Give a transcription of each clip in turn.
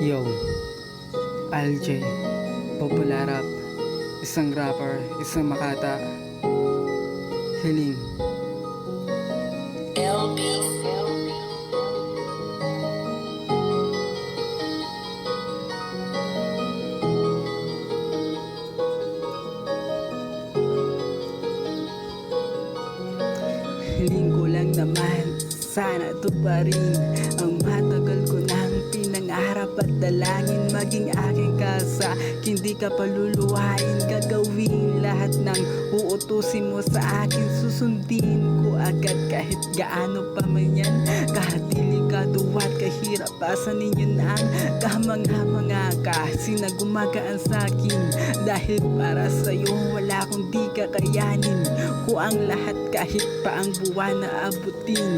Yo, LJ, popular rap, isang rapper, isang makata, hiling. Hiling ko lang naman, sana tuparin ang matagal ko nang pinangarap at dalangin. Maging aking kasa, hindi ka paluluhain. Gagawin lahat ng uutusin mo sa akin. Susundin ko agad kahit gaano pa man yan. Kahit delikado at kahirap, pasan ninyo na ang kamangha-mangha kasi na gumagaan sa akin. Dahil para sa'yo wala akong di kakayanin. Ko ang lahat kahit pa ang buwan na abutin.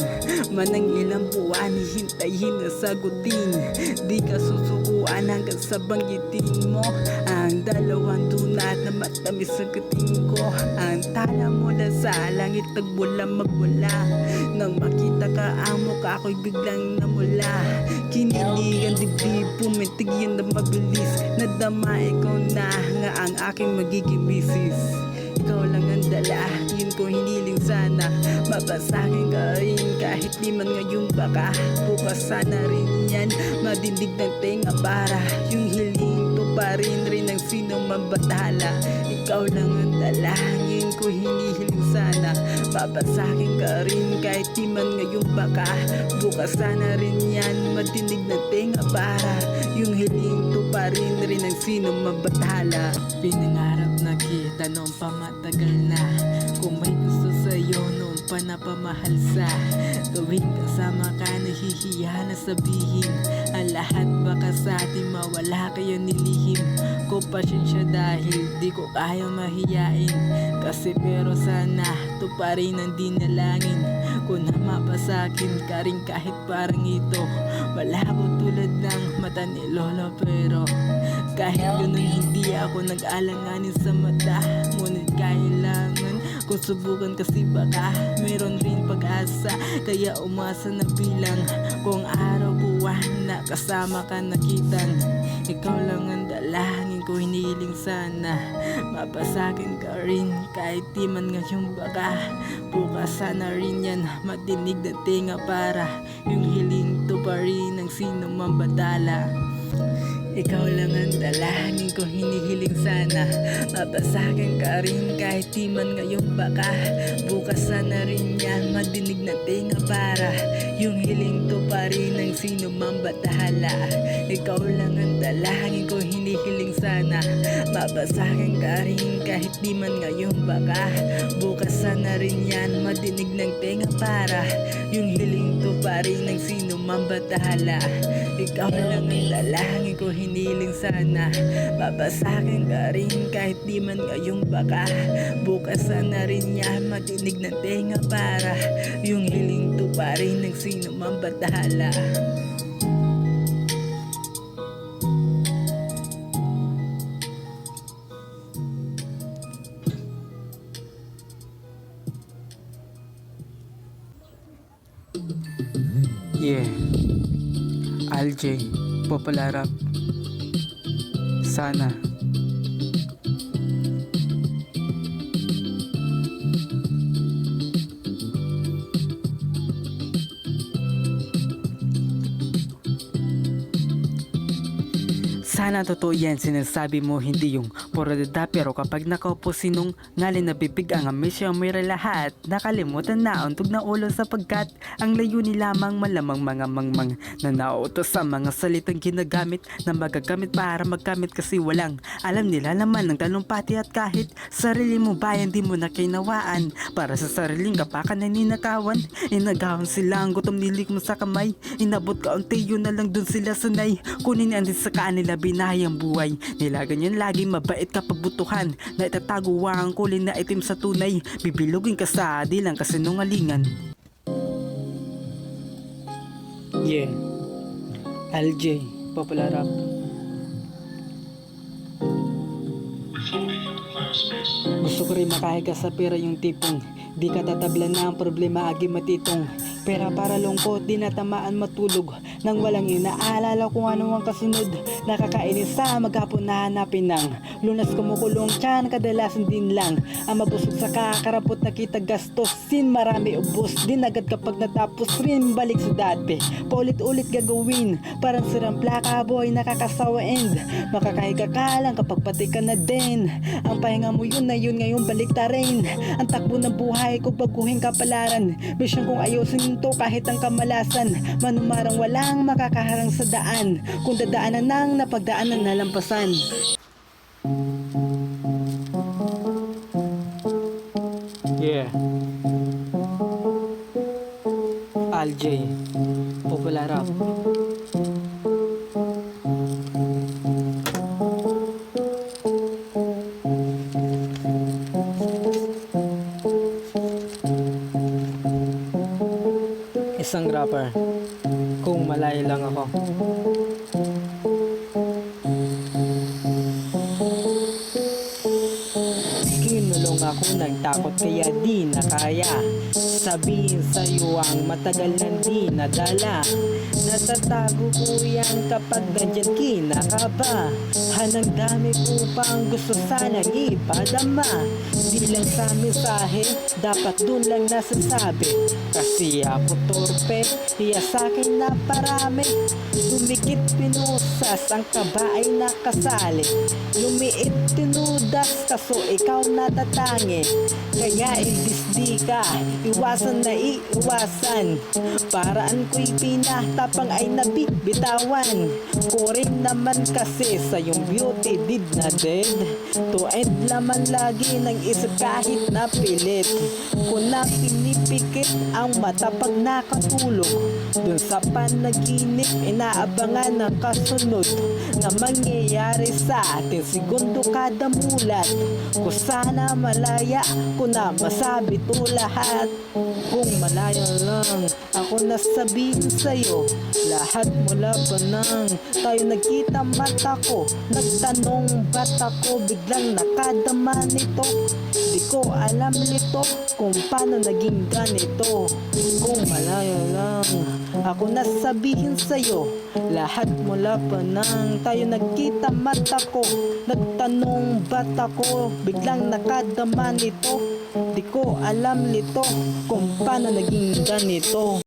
Manang ilang buwan hihintayin na sagutin. Di ka susukuan hanggang sa banggitin mo ang dalawang tunat na matamis ang kating ko. Ang tala mula sa langit nagmula magmula. Nang makita ka ang mukha ko'y biglang namula. Kinilig ang dibdib, pumintig yun na mabilis. Nadama ikaw na nga ang aking magiging misis. Ikaw lang ang dala, yun ko hiniling sana. Mapasakin ka rin kahit di man ngayon baka. Bukas sana rin yan, madindig ng tenga para yung hiling to pa rin ang sino man batala. Ikaw lang ang dala, yun ko hinihiling sana. Papasakin ka rin kahit di man ngayon baka. Bukas sana rin yan, madinig ng tenga para yung hiling to pa rin ang sino man batala. Pinangarap na kita noong pamatagal na. Kung may gusto sa'yo noong pa napamahal sa tuwing kasama ka nahihiya na sabihin ang lahat baka sa atin mawala kayo nilihim ko. Pasensya dahil di ko kaya mahiyain kasi pero sana to pa rin ang dinalangin ko na mapasakin ka rin kahit parang ito malabo tulad ng mata ni Lolo. Pero kahit ganun hindi ako nag-alanganin sa mata. Ngunit kailangan kung subukan kasi baka meron rin pag-asa. Kaya umasa na bilang kung araw buwan na kasama ka nakitan. Ikaw lang ang dalangin ko hiniling sana. Mapasakin ka rin kahit di man ngayong baka. Bukas sana rin yan madinig na tinga para yung hiling to pa rin ng sino man batala. Ikaw lang ang dalangin ko hinihiling sana. Mapasakin ka rin kahit di man ngayon baka. Bukas sana rin yan madinig na tinga para yung hiling to pa rin ng sino man batala. Ikaw lang ang dalangin ko hinihiling sana. Mapasakin ka rin kahit di man ngayon baka. Bukas sana rin yan madinig ng tinga para yung hiling to pa rin ng sino man batala. Ikaw lang ang dalangin ko hiniling sana. Papasakin ka rin kahit di man ngayong baka. Bukas sana rin yan madinig ng tenga para yung hiling to pa rin ng sino man batala. Yeah, LJ, popular rap, sana. Sana totoo yan sinasabi mo, hindi yung poradada. Pero kapag nakaupo sinong ngalin nabibig ang amisya may lahat. Nakalimutan na untog na ulo sapagkat ang layunin lamang malamang mga mangmang na nauutos sa mga salitang ginagamit na magagamit para magkamit kasi walang alam nila naman ng talumpati. At kahit sarili mo bayan di mo na kinawaan para sa sariling kapakan na ninakawan. Inagawan sila ang gutom nilik mo sa kamay. Inabot ka unti yun na lang dun sila sanay. Kunin ang din sa kanila binayang buhay nila. Ganyan lagi mabait kapag butuhan na itatago ang kulin na itim sa tunay. Bibilugin ka sa dilang kasinungalingan. Yeah, LJ, popular rap. Gusto ko rin makahiga sa pera yung tipong di ka tatablan na ang problema agi matitong. Pera para lungkot, di natamaan matulog nang walang inaalala kung ano ang kasunod. Nakakainis sa maghapon na hanapin ng lunas, kumukulong tiyan, kadalasan din lang ang mabusog sa kakarapot na kita gastosin. Marami ubos din agad kapag natapos rin balik sa dati. Paulit-ulit gagawin, parang sirang plaka boy, nakakasawa and makakahiga ka lang kapag pati ka na din. Ang pahinga mo yun na yun, ngayon balik ta rin. Ang takbo ng buhay ko baguhin kapalaran. Mission kong ayusin to kahit ang kamalasan. Manumarang walang makakaharang sa daan, kung dadaanan ng napagdaanan na lampasan. Yeah. Aljay, Popular Rap. Isang rapper, kung malayo lang ako. Kinulong ako ng takot kaya di na kaya sabihin sa'yo ang matagal nang di nadala. Natatago ko yan kapag nandyan kinakaba. Hanang dami ko pang gusto sanang ipadama. Di lang sa mensahe, dapat dun lang nasasabi. Kasi ako torpe, hiya sa'kin na parami. Dumikit pinusas, ang kaba ay nakasali. Lumiit tinudas, kaso ikaw natatangi. Kaya imbis di ka, iwasan na iwasan. Paraan ko'y pinatapang ay nabibitawan. Ko rin naman kasi sa yung beauty did na dead. To end laman lagi ng isip kahit napilit. Kung na pinipikit ang mata pag nakatulog, dun sa panaginip inaabangan ng kasunod na mangyayari sa atin segundo kada mulat. Kung sana malaya ko na masabi to lahat. Kung malaya lang ako nasabihin sa'yo lahat, mula pa nang tayo nagkita mata ko. Nagtanong ba't ako biglang nakadama nito. Di ko alam nito kung paano naging ganito. Kung malaya lang ako nasabihin sa'yo lahat, mula pa nang tayo nagkita mata ko. Nagtanong ba't ako biglang nakadama nito. Di ko alam nito kung paano naging ganito.